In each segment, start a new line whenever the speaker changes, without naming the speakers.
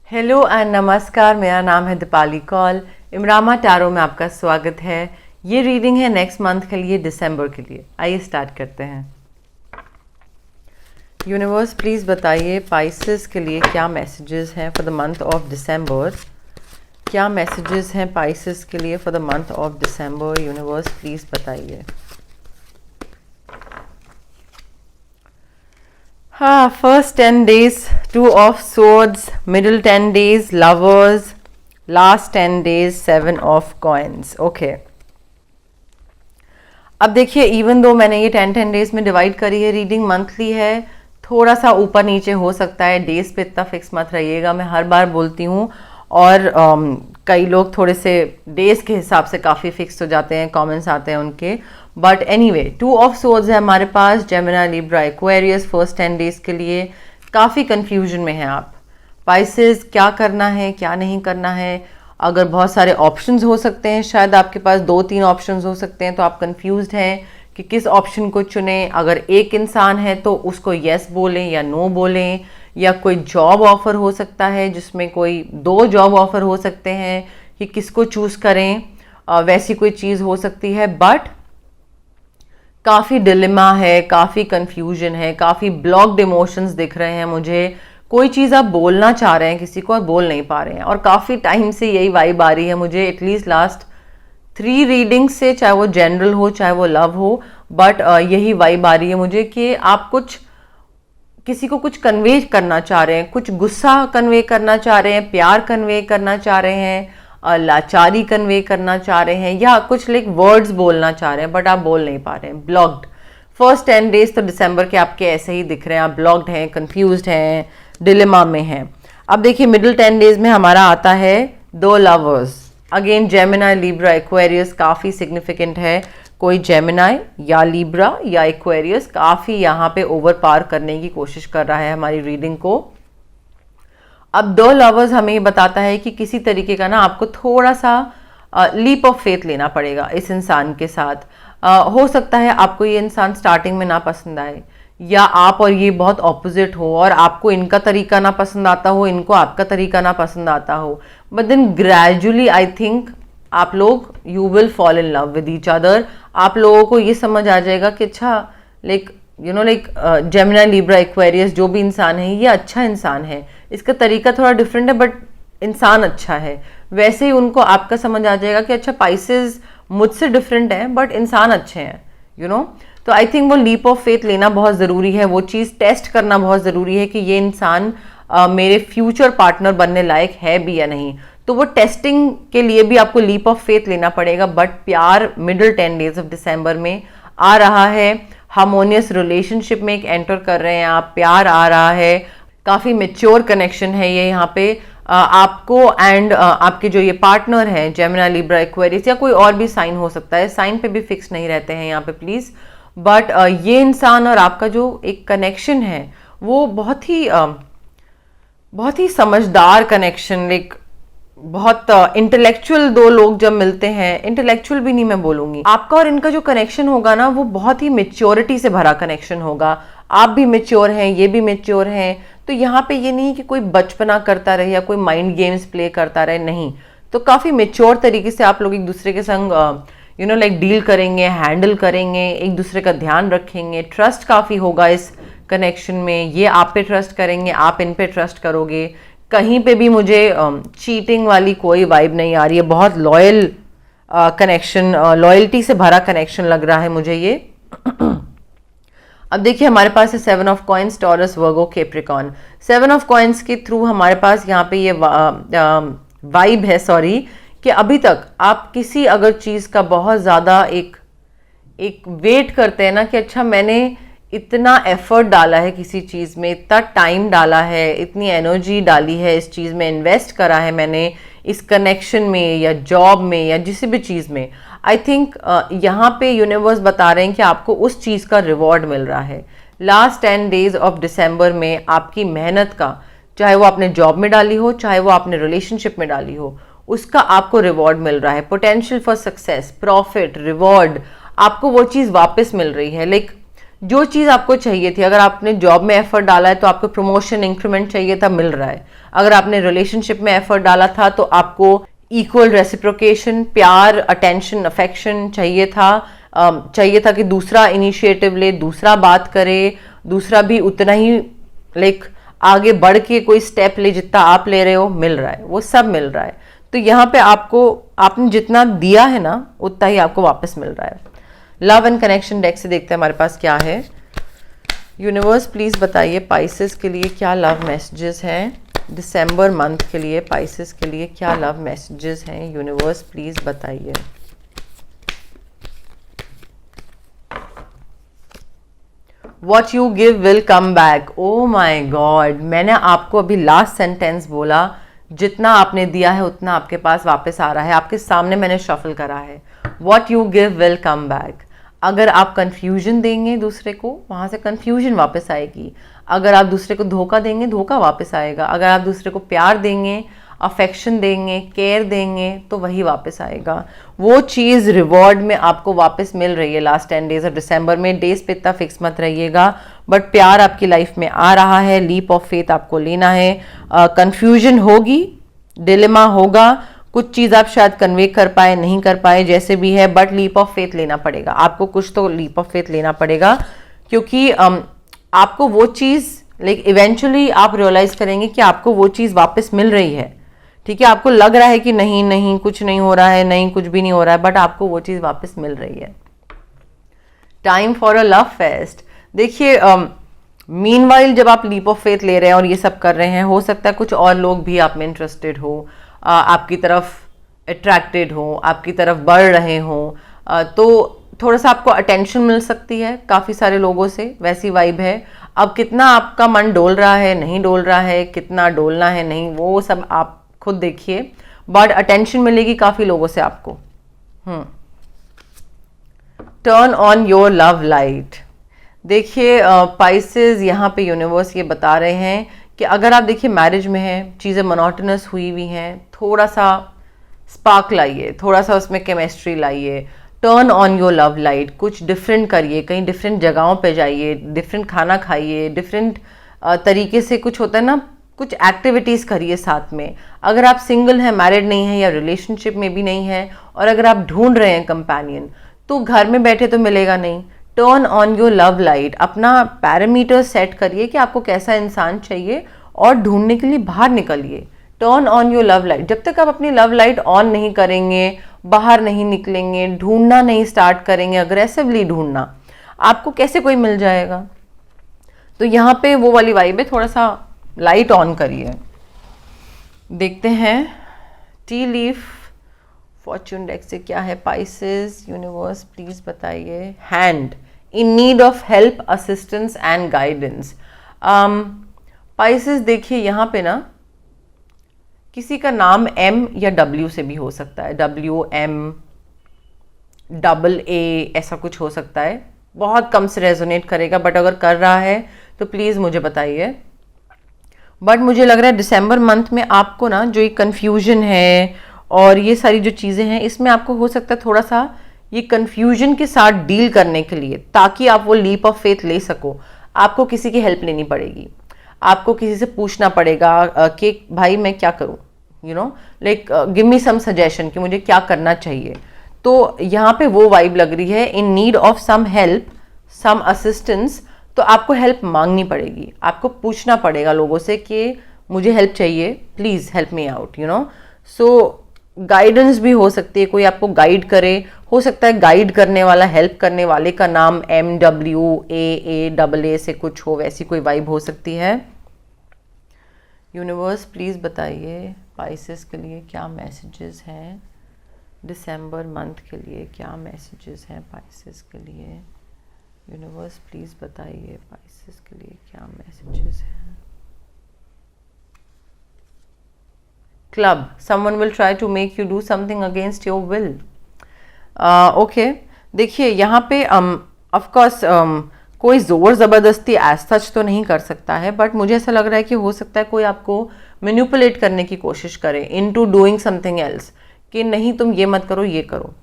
Hello and नमस्कार, मेरा नाम है दीपाली कौल। इमरामा टैरो में आपका स्वागत है। ये रीडिंग है नेक्स्ट मंथ के लिए, दिसंबर के लिए। आइए स्टार्ट करते हैं। यूनिवर्स प्लीज़ बताइए पाइसेस के लिए क्या मैसेजेस हैं for the month of December. क्या मैसेजेस हैं पाइसेस के लिए for the month of December? Universe please बताइए। हाँ, first 10 days 2 of swords, middle 10 days lovers, last 10 days 7 of coins। Okay, अब देखिए, इवन दो मैंने ये 10 days में डिवाइड करी है, रीडिंग मंथली है, थोड़ा सा ऊपर नीचे हो सकता है। डेज पे इतना फिक्स मत रहिएगा, मैं हर बार बोलती हूँ। और कई लोग थोड़े से डेज के हिसाब से काफ़ी फिक्स हो जाते हैं, कमेंट्स आते हैं उनके। बट एनीवे, 2 of swords है हमारे पास, Gemini, Libra, Aquarius. First 10 days के लिए काफ़ी कंफ्यूजन में हैं आप पाइसेस, क्या करना है क्या नहीं करना है। अगर बहुत सारे ऑप्शंस हो सकते हैं, शायद आपके पास 2-3 ऑप्शंस हो सकते हैं, तो आप कंफ्यूज्ड हैं कि किस ऑप्शन को चुनें। अगर एक इंसान है तो उसको येस बोलें या नो बोलें, या कोई जॉब ऑफर हो सकता है जिसमें कोई 2 जॉब ऑफर हो सकते हैं कि किसको चूज़ करें। वैसी कोई चीज़ हो सकती है। बट काफ़ी डिलेमा है, काफ़ी कंफ्यूजन है, काफ़ी ब्लॉक्ड इमोशंस दिख रहे हैं मुझे। कोई चीज़ आप बोलना चाह रहे हैं किसी को और बोल नहीं पा रहे हैं, और काफ़ी टाइम से यही वाइब आ रही है मुझे, एटलीस्ट लास्ट 3 रीडिंग्स से, चाहे वो जनरल हो चाहे वो लव हो। बट यही वाइब आ रही है मुझे कि आप किसी को कुछ कन्वे करना चाह रहे हैं, कुछ गुस्सा कन्वे करना चाह रहे हैं, प्यार कन्वे करना चाह रहे हैं, लाचारी कन्वे करना चाह रहे हैं, या कुछ लाइक वर्ड्स बोलना चाह रहे हैं, बट आप बोल नहीं पा रहे हैं। ब्लॉक्ड। फर्स्ट 10 days तो दिसंबर के आपके ऐसे ही दिख रहे हैं, आप ब्लॉक्ड हैं, कंफ्यूज्ड हैं, डिलेमा में हैं। अब देखिए, मिडिल 10 days में हमारा आता है 2 lovers. Again Gemini, Libra, Aquarius काफ़ी सिग्निफिकेंट है। कोई जेमिनी या लिब्रा या एक्वेरियस काफ़ी यहाँ पे ओवर पार करने की कोशिश कर रहा है हमारी रीडिंग को। अब 2 लवर्स हमें ये बताता है कि किसी तरीके का ना आपको थोड़ा सा लीप ऑफ फेथ लेना पड़ेगा इस इंसान के साथ। हो सकता है आपको ये इंसान स्टार्टिंग में ना पसंद आए, या आप और ये बहुत ऑपोजिट हो, और आपको इनका तरीका ना पसंद आता हो, इनको आपका तरीका ना पसंद आता हो। But then gradually I think आप लोग you will fall in love with each other. आप लोगों को ये समझ आ जाएगा कि अच्छा, लाइक जेमिनी, लिब्रा, एक्वेरियस जो भी इंसान है ये अच्छा इंसान है, इसका तरीका थोड़ा डिफरेंट है बट इंसान अच्छा है। वैसे ही उनको आपका समझ आ जाएगा कि अच्छा, पाइसेस मुझसे डिफरेंट है बट इंसान अच्छे हैं। तो आई थिंक वो लीप ऑफ फेथ लेना बहुत ज़रूरी है, वो चीज़ टेस्ट करना बहुत ज़रूरी है कि ये इंसान मेरे फ्यूचर पार्टनर बनने लायक है भी या नहीं। तो वो टेस्टिंग के लिए भी आपको लीप ऑफ फेथ लेना पड़ेगा। बट प्यार मिडिल 10 days ऑफ दिसंबर में आ रहा है, हार्मोनियस रिलेशनशिप में एक एंटर कर रहे हैं आप, प्यार आ रहा है, काफ़ी मेच्योर कनेक्शन है ये यहाँ पे आपको एंड आपके जो ये पार्टनर हैं, जेमिनी, लिब्रा, एक्वेरियस, या कोई और भी साइन हो सकता है, साइन पे भी फिक्स नहीं रहते हैं यहाँ पे प्लीज़। बट ये इंसान और आपका जो एक कनेक्शन है वो बहुत ही समझदार कनेक्शन, लाइक बहुत इंटेलेक्चुअल 2 लोग जब मिलते हैं, इंटेलेक्चुअल भी नहीं मैं बोलूँगी, आपका और इनका जो कनेक्शन होगा ना वो बहुत ही मेच्योरिटी से भरा कनेक्शन होगा। आप भी मेच्योर हैं, ये भी मेच्योर हैं। तो यहाँ पे ये नहीं कि कोई बचपना करता रहे या कोई माइंड गेम्स प्ले करता रहे, नहीं। तो काफ़ी मेच्योर तरीके से आप लोग एक दूसरे के संग लाइक डील करेंगे, हैंडल करेंगे, एक दूसरे का ध्यान रखेंगे, ट्रस्ट काफ़ी होगा इस कनेक्शन में। ये आप पे ट्रस्ट करेंगे, आप इन पे ट्रस्ट करोगे। कहीं पे भी मुझे चीटिंग वाली कोई वाइब नहीं आ रही है, बहुत लॉयल कनेक्शन, लॉयल्टी से भरा कनेक्शन लग रहा है मुझे ये। अब देखिए, हमारे पास है 7 of coins, taurus, Virgo, Capricorn. 7 of coins के थ्रू हमारे पास यहाँ पे ये वाइब है, सॉरी, कि अभी तक आप किसी अगर चीज़ का बहुत ज़्यादा एक वेट करते हैं ना कि अच्छा, मैंने इतना एफर्ट डाला है किसी चीज़ में, इतना टाइम डाला है, इतनी एनर्जी डाली है इस चीज़ में, इन्वेस्ट करा है मैंने इस कनेक्शन में या जॉब में या जिस भी चीज़ में। आई थिंक यहाँ पे यूनिवर्स बता रहे हैं कि आपको उस चीज़ का रिवॉर्ड मिल रहा है। लास्ट 10 days ऑफ दिसंबर में आपकी मेहनत का, चाहे वो आपने जॉब में डाली हो, चाहे वो आपने रिलेशनशिप में डाली हो, उसका आपको रिवॉर्ड मिल रहा है। Potential for success, profit, reward, आपको वो चीज़ वापस मिल रही है। लाइक जो चीज़ आपको चाहिए थी, अगर आपने जॉब में एफर्ट डाला है तो आपको प्रमोशन इंक्रीमेंट चाहिए था, मिल रहा है। अगर आपने रिलेशनशिप में एफर्ट डाला था तो आपको इक्वल रेसिप्रोकेशन, प्यार, अटेंशन, अफेक्शन चाहिए था कि दूसरा इनिशिएटिव ले, दूसरा बात करे, दूसरा भी उतना ही लाइक आगे बढ़ के कोई स्टेप ले जितना आप ले रहे हो, मिल रहा है, वो सब मिल रहा है। तो यहाँ पे आपने जितना दिया है ना उतना ही आपको वापस मिल रहा है। लव एंड कनेक्शन डेक से देखते हैं हमारे पास क्या है। यूनिवर्स प्लीज बताइए पाइसेस के लिए क्या लव मैसेजेस हैं दिसंबर मंथ के लिए। पाइसेस के लिए क्या लव मैसेजेस हैं, यूनिवर्स प्लीज बताइए। What you give will come back। Oh my God, मैंने आपको अभी लास्ट सेंटेंस बोला, जितना आपने दिया है उतना आपके पास वापस आ रहा है। आपके सामने मैंने शफल करा है। What you give will come back। अगर आप कंफ्यूजन देंगे दूसरे को, वहाँ से कंफ्यूजन वापस आएगी। अगर आप दूसरे को धोखा देंगे, धोखा वापस आएगा। अगर आप दूसरे को प्यार देंगे, अफेक्शन देंगे, केयर देंगे, तो वही वापस आएगा। वो चीज़ रिवॉर्ड में आपको वापस मिल रही है लास्ट 10 डेज ऑफ दिसंबर में। डेज पे इतना फिक्स मत रहिएगा, बट प्यार आपकी लाइफ में आ रहा है। लीप ऑफ फेथ आपको लेना है। कंफ्यूजन होगी, डिलेमा होगा, कुछ चीज़ आप शायद कन्वे कर पाए, नहीं कर पाए, जैसे भी है, बट लीप ऑफ फेथ लेना पड़ेगा आपको। कुछ तो लीप ऑफ फेथ लेना पड़ेगा, क्योंकि आपको वो चीज़ लाइक इवेंचुअली आप रियलाइज करेंगे कि आपको वो चीज़ वापस मिल रही है। ठीक है, आपको लग रहा है कि नहीं नहीं कुछ नहीं हो रहा है, नहीं कुछ भी नहीं हो रहा है, बट आपको वो चीज़ वापस मिल रही है। Time for a love fest. देखिए मीनवाइल जब आप लीप ऑफ फेथ ले रहे हैं और ये सब कर रहे हैं, हो सकता है कुछ और लोग भी आप में इंटरेस्टेड हो, आपकी तरफ अट्रैक्टेड हो, आपकी तरफ बढ़ रहे हो, तो थोड़ा सा आपको अटेंशन मिल सकती है काफ़ी सारे लोगों से, वैसी वाइब है। अब कितना आपका मन डोल रहा है, नहीं डोल रहा है, कितना डोलना है नहीं, वो सब आप खुद देखिए, बट अटेंशन मिलेगी काफ़ी लोगों से आपको। Turn on your love light. देखिए पाइसेस, यहाँ पे यूनिवर्स ये बता रहे हैं कि अगर आप देखिए मैरिज में हैं, चीज़ें मोनोटोनस हुई हुई हैं, थोड़ा सा स्पार्क लाइए, थोड़ा सा उसमें केमिस्ट्री लाइए। Turn on your love light, कुछ डिफरेंट करिए, कहीं डिफरेंट जगहों पे जाइए, डिफरेंट खाना खाइए, डिफरेंट तरीके से, कुछ होता है ना, कुछ एक्टिविटीज़ करिए साथ में। अगर आप सिंगल हैं, मैरिड नहीं हैं, या रिलेशनशिप में भी नहीं है, और अगर आप ढूंढ रहे हैं कंपेनियन, तो घर में बैठे तो मिलेगा नहीं। Turn on your love light, अपना पैरामीटर सेट करिए कि आपको कैसा इंसान चाहिए और ढूंढने के लिए बाहर निकलिए। Turn on your love light. जब तक आप अपनी लव लाइट ऑन नहीं करेंगे, बाहर नहीं निकलेंगे, ढूंढना नहीं स्टार्ट करेंगे, अग्रेसिवली ढूंढना, आपको कैसे कोई मिल जाएगा। तो यहाँ पे वो वाली वाइब है, थोड़ा सा लाइट ऑन करिए। देखते हैं टी लीफ फॉर्च्यून डेक से क्या है। पाइसेस, यूनिवर्स प्लीज बताइए। Hand, in need of help, assistance and guidance. Pisces देखिए यहाँ पे ना किसी का नाम M या W से भी हो सकता है, WM AA ऐसा कुछ हो सकता है, बहुत कम से रेजोनेट करेगा, बट अगर कर रहा है तो प्लीज़ मुझे बताइए। बट मुझे लग रहा है दिसंबर मंथ में आपको ना जो ये कन्फ्यूजन है और ये सारी जो चीज़ें हैं, इसमें आपको हो सकता है थोड़ा सा ये कन्फ्यूजन के साथ डील करने के लिए, ताकि आप वो लीप ऑफ फेथ ले सको, आपको किसी की हेल्प लेनी पड़ेगी, आपको किसी से पूछना पड़ेगा कि भाई मैं क्या करूं, you know, like give me some suggestion कि मुझे क्या करना चाहिए। तो यहाँ पे वो वाइब लग रही है, in need of some help, some assistance. तो आपको हेल्प मांगनी पड़ेगी, आपको पूछना पड़ेगा लोगों से कि मुझे हेल्प चाहिए, please help me out, you know. So guidance भी हो सकती है, कोई आपको गाइड करे, हो सकता है गाइड करने वाला, हेल्प करने वाले का नाम MWAAAA से कुछ हो, वैसी कोई वाइब हो सकती है। यूनिवर्स प्लीज़ बताइए पाइसेस के लिए क्या मैसेजेस हैं दिसंबर मंथ के लिए, क्या मैसेजेस हैं पाइसेस के लिए। यूनिवर्स प्लीज़ बताइए पाइसेस के लिए क्या मैसेजेस हैं। Club, someone will try to make you do something against your will. Okay, देखिए यहाँ पे ऑफ कोर्स कोई ज़ोर ज़बरदस्ती एज सच तो नहीं कर सकता है, बट मुझे ऐसा लग रहा है कि हो सकता है कोई आपको मैनिपुलेट करने की कोशिश करे इनटू डूइंग समथिंग एल्स, कि नहीं तुम ये मत करो, ये करो।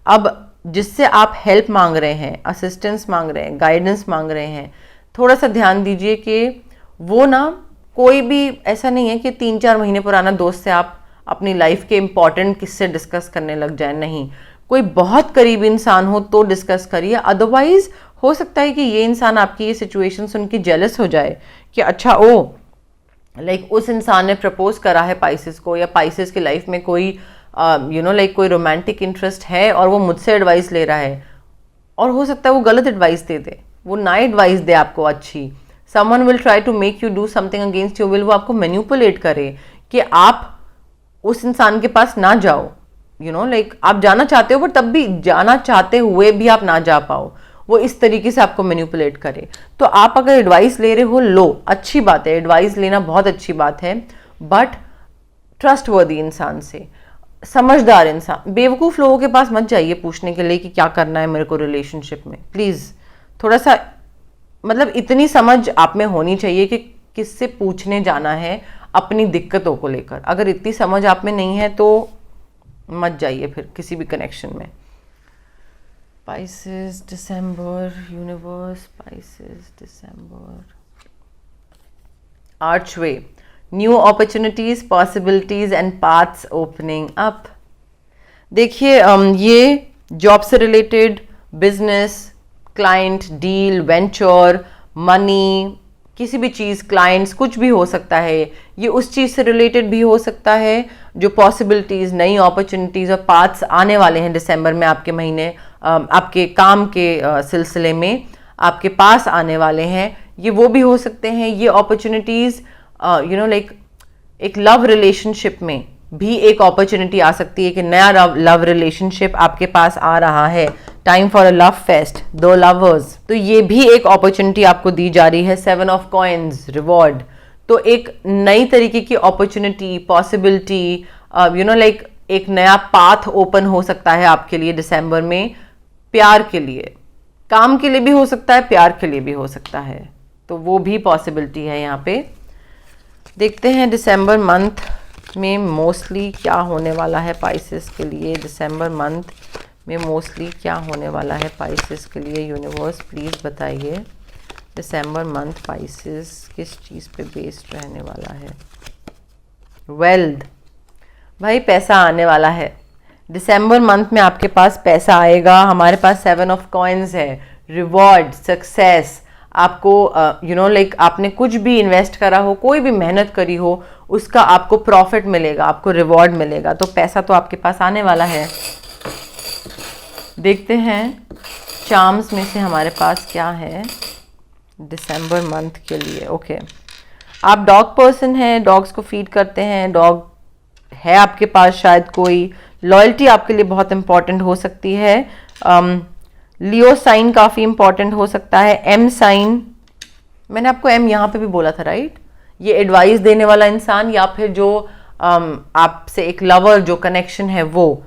अब जिससे आप हेल्प मांग रहे हैं, असिस्टेंस मांग रहे हैं, गाइडेंस मांग रहे हैं, थोड़ा सा ध्यान दीजिए कि वो ना कोई भी ऐसा नहीं है कि 3-4 महीने पुराना दोस्त से आप अपनी लाइफ के इम्पॉर्टेंट किस्से डिस्कस करने लग जाए। नहीं, कोई बहुत करीबी इंसान हो तो डिस्कस करिए, अदरवाइज हो सकता है कि ये इंसान आपकी ये सिचुएशन सुन के जेलस हो जाए कि अच्छा ओ लाइक उस इंसान ने प्रपोज करा है पाइसेस को, या पाइसेस की लाइफ में कोई लाइक कोई रोमांटिक इंटरेस्ट है और वो मुझसे एडवाइस ले रहा है, और हो सकता है वो गलत एडवाइस दे दे, वो ना एडवाइस दे आपको अच्छी। Someone will try to make you do something against your will, वो आपको मैनिपुलेट करे कि आप उस इंसान के पास ना जाओ, लाइक आप जाना चाहते हो पर तब भी जाना चाहते हुए भी आप ना जा पाओ, वो इस तरीके से आपको मैनिपुलेट करे। तो आप अगर एडवाइस ले रहे हो, लो, अच्छी बात है, एडवाइस लेना बहुत अच्छी बात है, बट ट्रस्ट वर्दी इंसान से, समझदार इंसान। बेवकूफ़ लोगों के पास मत जाइए पूछने के लिए कि क्या करना है मेरे को रिलेशनशिप में। प्लीज़ थोड़ा सा मतलब इतनी समझ आप में होनी चाहिए कि किससे पूछने जाना है अपनी दिक्कतों को लेकर। अगर इतनी समझ आप में नहीं है तो मत जाइए फिर किसी भी कनेक्शन में। Pisces, December, universe, Pisces, December. Archway, new opportunities, possibilities and paths opening up. देखिए ये जॉब से related, business, client, deal, venture, money, किसी भी चीज़, क्लाइंट्स, कुछ भी हो सकता है। ये उस चीज़ से रिलेटेड भी हो सकता है जो पॉसिबिलिटीज़, नई अपॉर्चुनिटीज़ और पाथ्स आने वाले हैं दिसंबर में आपके महीने, आपके काम के सिलसिले में आपके पास आने वाले हैं। ये वो भी हो सकते हैं, ये अपॉर्चुनिटीज़ लाइक एक लव रिलेशनशिप में भी एक अपॉर्चुनिटी आ सकती है कि नया लव रिलेशनशिप आपके पास आ रहा है, time for a love fest, 2 lovers, तो ये भी एक अपॉर्चुनिटी आपको दी जा रही है। 7 ऑफ कॉइन्स, रिवॉर्ड, तो एक नई तरीके की अपॉर्चुनिटी, पॉसिबिलिटी, लाइक एक नया पाथ ओपन हो सकता है आपके लिए दिसंबर में, प्यार के लिए, काम के लिए भी हो सकता है, प्यार के लिए भी हो सकता है, तो वो भी पॉसिबिलिटी है यहाँ पे। देखते हैं दिसंबर मंथ में मोस्टली क्या होने वाला है पाइसेस के लिए। दिसंबर मंथ में मोस्टली क्या होने वाला है पाइसेस के लिए, यूनिवर्स प्लीज़ बताइए। दिसंबर मंथ पाइसेस किस चीज़ पे बेस्ड रहने वाला है? वेल्थ, भाई पैसा आने वाला है दिसंबर मंथ में, आपके पास पैसा आएगा। हमारे पास 7 ऑफ कॉइन्स है, रिवॉर्ड, सक्सेस, आपको लाइक आपने कुछ भी इन्वेस्ट करा हो, कोई भी मेहनत करी हो, उसका आपको प्रॉफिट मिलेगा, आपको रिवॉर्ड मिलेगा, तो पैसा तो आपके पास आने वाला है। देखते हैं चार्म्स में से हमारे पास क्या है दिसंबर मंथ के लिए। ओके, आप डॉग पर्सन हैं, डॉग्स को फीड करते हैं, डॉग है आपके पास शायद कोई, लॉयल्टी आपके लिए बहुत इंपॉर्टेंट हो सकती है। लियो साइन काफ़ी इंपॉर्टेंट हो सकता है। एम साइन, मैंने आपको एम यहाँ पे भी बोला था राइट, ये एडवाइस देने वाला इंसान या फिर जो आपसे एक लवर जो कनेक्शन है वो।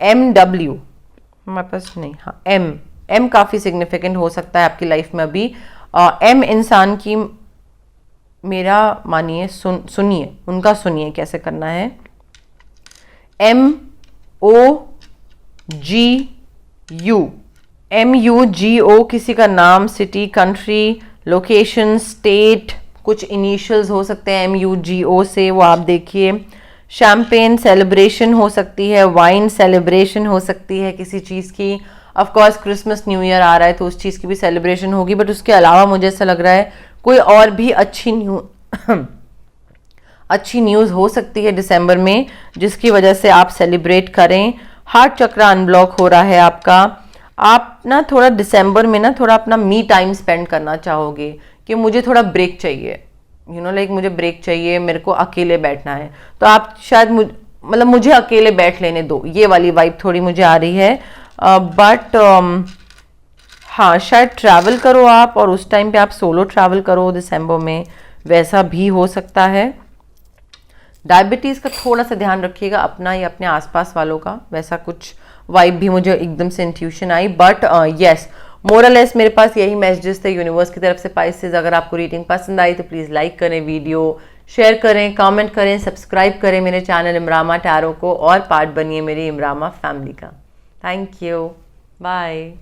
एम डब्ल्यू हमारे पास नहीं, हाँ एम काफ़ी सिग्निफिकेंट हो सकता है आपकी लाइफ में अभी। एम इंसान की मेरा मानिए, सुनिए उनका, सुनिए कैसे करना है। MOGU किसी का नाम, सिटी, कंट्री, लोकेशन, स्टेट, कुछ इनिशियल्स हो सकते हैं MUGO से, वो आप देखिए। शैम्पेन सेलिब्रेशन हो सकती है, वाइन सेलिब्रेशन हो सकती है किसी चीज़ की। Of course Christmas new year आ रहा है तो उस चीज़ की भी सेलिब्रेशन होगी, बट उसके अलावा मुझे ऐसा लग रहा है कोई और भी अच्छी न्यूज़ हो सकती है दिसंबर में जिसकी वजह से आप सेलिब्रेट करें। हार्ट चक्र अनब्लॉक हो रहा है आपका। आप ना थोड़ा दिसंबर में ना थोड़ा अपना मी टाइम स्पेंड करना चाहोगे कि मुझे थोड़ा ब्रेक चाहिए, लाइक मुझे ब्रेक चाहिए, मेरे को अकेले बैठना है, तो आप शायद मतलब मुझे अकेले बैठ लेने दो, ये वाली वाइब थोड़ी मुझे आ रही है। बट हाँ, शायद ट्रैवल करो आप, और उस टाइम पे आप सोलो ट्रैवल करो दिसंबर में, वैसा भी हो सकता है। डायबिटीज़ का थोड़ा सा ध्यान रखिएगा अपना या अपने आसपास वालों का, वैसा कुछ वाइब भी मुझे एकदम से इंट्यूशन आई। बट यस, मोरलेस मेरे पास यही मैसेजेस थे यूनिवर्स की तरफ से पाइसेस। अगर आपको रीडिंग पसंद आई तो प्लीज़ लाइक करें, वीडियो शेयर करें, कमेंट करें, सब्सक्राइब करें मेरे चैनल इमरामा टैरो को, और पार्ट बनिए मेरी इमरामा फैमिली का। Thank you. बाय।